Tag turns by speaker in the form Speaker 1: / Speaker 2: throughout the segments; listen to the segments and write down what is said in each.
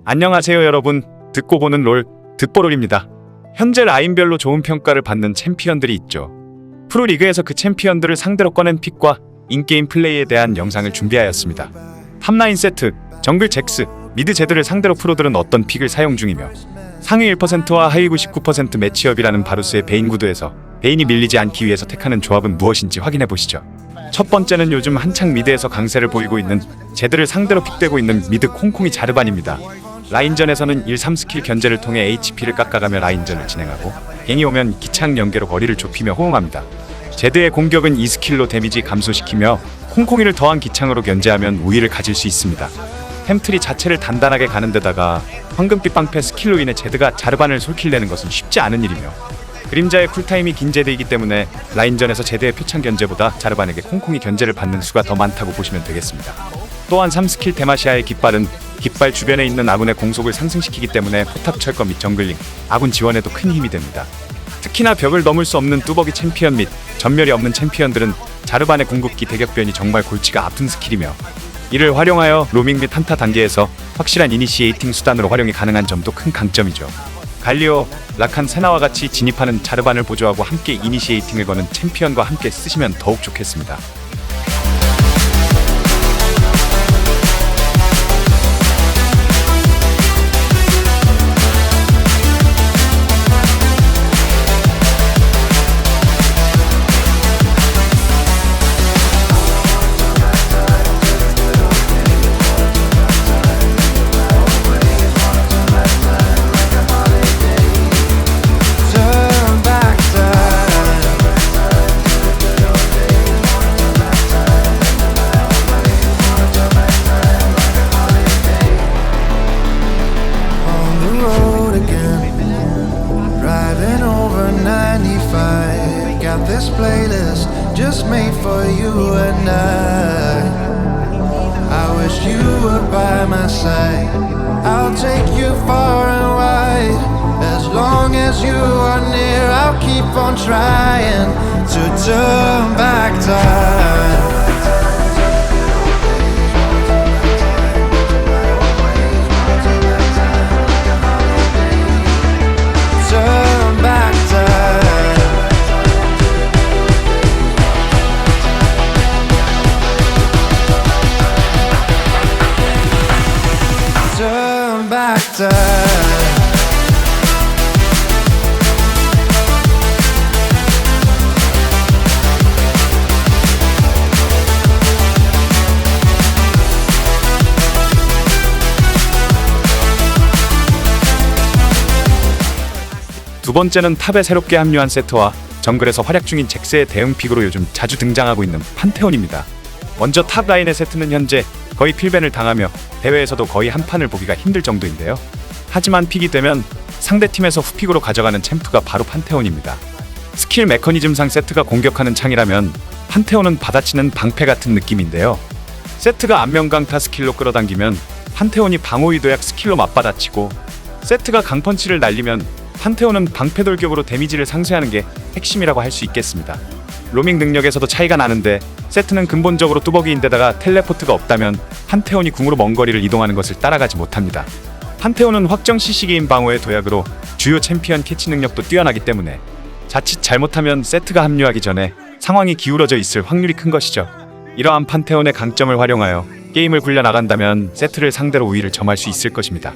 Speaker 1: 안녕하세요 여러분, 듣고 보는 롤 듣보롤입니다. 현재 라인별로 좋은 평가를 받는 챔피언들이 있죠. 프로리그에서 그 챔피언들을 상대로 꺼낸 픽과 인게임 플레이에 대한 영상을 준비하였습니다. 탑라인 세트, 정글 잭스, 미드 제드를 상대로 프로들은 어떤 픽을 사용 중이며 상위 1%와 하위 99% 매치업이라는 바루스의 베인 구도에서 베인이 밀리지 않기 위해서 택하는 조합은 무엇인지 확인해보시죠. 첫 번째는 요즘 한창 미드에서 강세를 보이고 있는 제드를 상대로 픽되고 있는 미드 콩콩이 자르반입니다. 라인전에서는 1-3 스킬 견제를 통해 HP를 깎아가며 라인전을 진행하고 갱이 오면 기창 연계로 거리를 좁히며 호응합니다. 제드의 공격은 2스킬로 데미지 감소시키며 콩콩이를 더한 기창으로 견제하면 우위를 가질 수 있습니다. 템트리 자체를 단단하게 가는 데다가 황금빛 방패 스킬로 인해 제드가 자르반을 솔킬내는 것은 쉽지 않은 일이며 그림자의 쿨타임이 긴 제드이기 때문에 라인전에서 제드의 표창 견제보다 자르반에게 콩콩이 견제를 받는 수가 더 많다고 보시면 되겠습니다. 또한 3스킬 데마시아의 깃발은 깃발 주변에 있는 아군의 공속을 상승시키기 때문에 포탑 철거 및 정글링, 아군 지원에도 큰 힘이 됩니다. 특히나 벽을 넘을 수 없는 뚜벅이 챔피언 및 전멸이 없는 챔피언들은 자르반의 궁극기 대격변이 정말 골치가 아픈 스킬이며 이를 활용하여 로밍 및 한타 단계에서 확실한 이니시에이팅 수단으로 활용이 가능한 점도 큰 강점이죠. 갈리오, 라칸, 세나와 같이 진입하는 자르반을 보조하고 함께 이니시에이팅을 거는 챔피언과 함께 쓰시면 더욱 좋겠습니다.
Speaker 2: This playlist just made for you and I wish you were by my side. I'll take you far and wide. As long as you are near, I'll keep on trying to turn back time. Turn back time. Turn back time.
Speaker 1: 두 번째는 탑에 새롭게 합류한 세트와 정글에서 활약 중인 잭스의 대응픽으로 요즘 자주 등장하고 있는 판테온입니다. 먼저 탑 라인의 세트는 현재 거의 필벤을 당하며 대회에서도 거의 한 판을 보기가 힘들 정도인데요. 하지만 픽이 되면 상대팀에서 후픽으로 가져가는 챔프가 바로 판테온입니다. 스킬 메커니즘상 세트가 공격하는 창이라면 판테온은 받아치는 방패 같은 느낌인데요. 세트가 안면강타 스킬로 끌어당기면 판테온이 방어의 도약 스킬로 맞받아치고 세트가 강펀치를 날리면 판테온은 방패 돌격으로 데미지를 상쇄하는 게 핵심이라고 할 수 있겠습니다. 로밍 능력에서도 차이가 나는데 세트는 근본적으로 뚜벅이인데다가 텔레포트가 없다면 판테온이 궁으로 먼 거리를 이동하는 것을 따라가지 못합니다. 판테온은 확정 CC게임 방어의 도약으로 주요 챔피언 캐치 능력도 뛰어나기 때문에 자칫 잘못하면 세트가 합류하기 전에 상황이 기울어져 있을 확률이 큰 것이죠. 이러한 판테온의 강점을 활용하여 게임을 굴려나간다면 세트를 상대로 우위를 점할 수 있을 것입니다.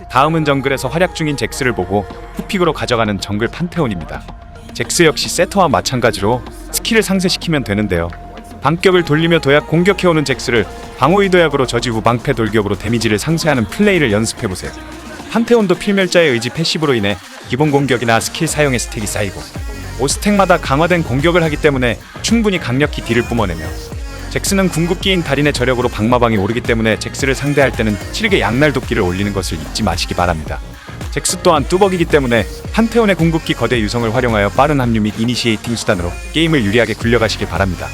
Speaker 1: 다음은 정글에서 활약 중인 잭스를 보고 후픽으로 가져가는 정글 판테온입니다. 잭스 역시 세터와 마찬가지로 스킬을 상쇄시키면 되는데요. 반격을 돌리며 도약 공격해오는 잭스를 방어의 도약으로 저지 후 방패 돌격으로 데미지를 상쇄하는 플레이를 연습해보세요. 판테온도 필멸자의 의지 패시브로 인해 기본 공격이나 스킬 사용의 스택이 쌓이고 5스택마다 강화된 공격을 하기 때문에 충분히 강력히 딜을 뿜어내며, 잭스는 궁극기인 달인의 저력으로 방마방이 오르기 때문에 잭스를 상대할 때는 7개 양날 도끼를 올리는 것을 잊지 마시기 바랍니다. 잭스 또한 뚜벅이기 때문에 판테온의 궁극기 거대 유성을 활용하여 빠른 합류 및 이니시에이팅 수단으로 게임을 유리하게 굴려가시길 바랍니다.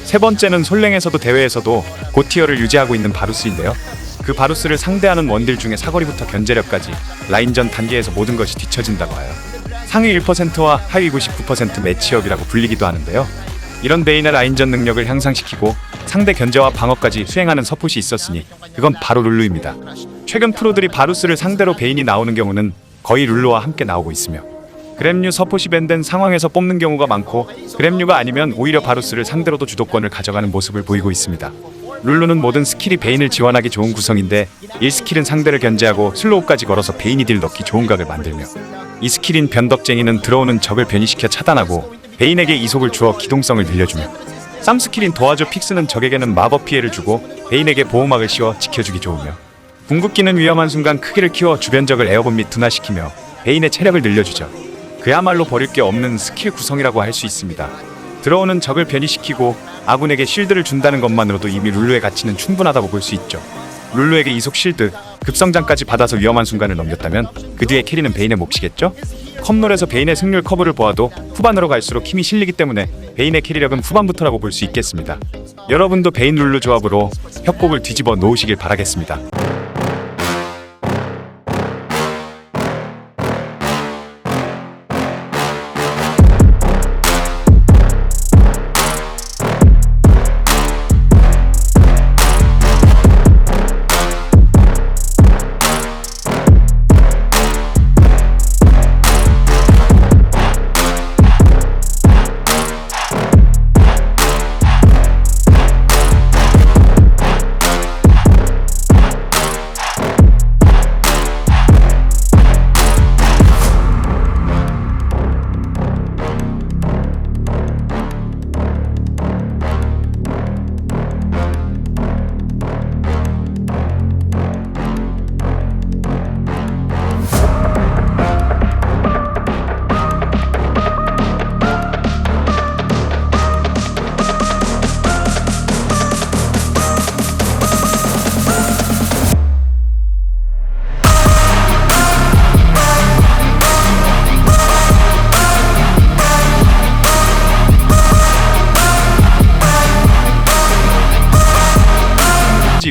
Speaker 1: 세 번째는 솔랭에서도 대회에서도 고티어를 유지하고 있는 바루스인데요. 그 바루스를 상대하는 원딜 중에 사거리부터 견제력까지 라인전 단계에서 모든 것이 뒤처진다고 하여 상위 1%와 하위 99% 매치업이라고 불리기도 하는데요. 이런 베인의 라인전 능력을 향상시키고 상대 견제와 방어까지 수행하는 서폿이 있었으니 그건 바로 룰루입니다. 최근 프로들이 바루스를 상대로 베인이 나오는 경우는 거의 룰루와 함께 나오고 있으며, 그램류 서폿이 밴된 상황에서 뽑는 경우가 많고, 그램류가 아니면 오히려 바루스를 상대로도 주도권을 가져가는 모습을 보이고 있습니다. 룰루는 모든 스킬이 베인을 지원하기 좋은 구성인데, 1스킬은 상대를 견제하고 슬로우까지 걸어서 베인이 딜 넣기 좋은 각을 만들며, 2스킬인 변덕쟁이는 들어오는 적을 변이시켜 차단하고 베인에게 이속을 주어 기동성을 늘려주며, 3스킬인 도와줘 픽스는 적에게는 마법 피해를 주고 베인에게 보호막을 씌워 지켜주기 좋으며, 궁극기는 위험한 순간 크기를 키워 주변 적을 에어본 및 둔화시키며 베인의 체력을 늘려주죠. 그야말로 버릴 게 없는 스킬 구성이라고 할 수 있습니다. 들어오는 적을 변이시키고 아군에게 쉴드를 준다는 것만으로도 이미 룰루의 가치는 충분하다고 볼 수 있죠. 룰루에게 이속 쉴드, 급성장까지 받아서 위험한 순간을 넘겼다면 그 뒤에 캐리는 베인의 몫이겠죠? 컵롤에서 베인의 승률 커브를 보아도 후반으로 갈수록 힘이 실리기 때문에 베인의 캐리력은 후반부터라고 볼 수 있겠습니다. 여러분도 베인 룰루 조합으로 협곡을 뒤집어 놓으시길 바라겠습니다.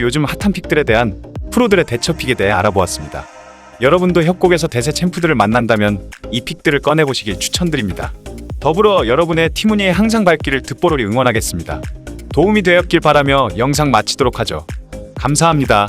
Speaker 1: 요즘 핫한 픽들에 대한 프로들의 대처 픽에 대해 알아보았습니다. 여러분도 협곡에서 대세 챔프들을 만난다면 이 픽들을 꺼내보시길 추천드립니다. 더불어 여러분의 티무니의 항상 발길을 듣보로리 응원하겠습니다. 도움이 되었길 바라며 영상 마치도록 하죠. 감사합니다.